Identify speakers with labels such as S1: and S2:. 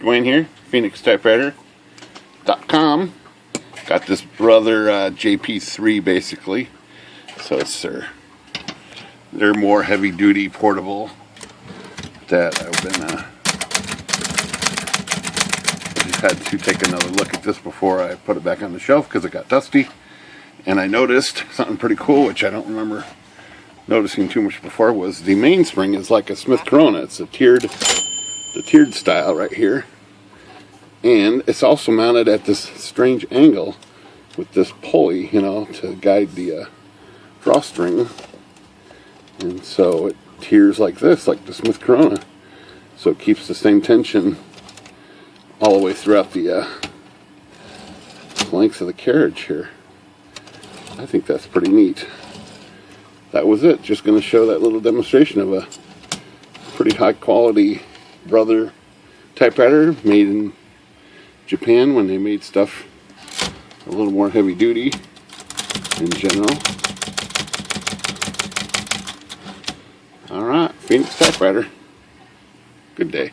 S1: Dwayne here, PhoenixTypewriter.com. Got this Brother JP3 basically. So it's their more heavy duty portable that I've been had to take another look at this before I put it back on the shelf because it got dusty. And I noticed something pretty cool, which I don't remember noticing too much before, was the mainspring is like a Smith Corona. It's the tiered style right here. And it's also mounted at this strange angle with this pulley, you know, to guide the drawstring. And so it tiers like this, like the Smith Corona. So it keeps the same tension all the way throughout the length of the carriage here. I think that's pretty neat. That was it. Just going to show that little demonstration of a pretty high quality Brother typewriter made in Japan when they made stuff a little more heavy duty in general. Alright, Phoenix Typewriter. Good day.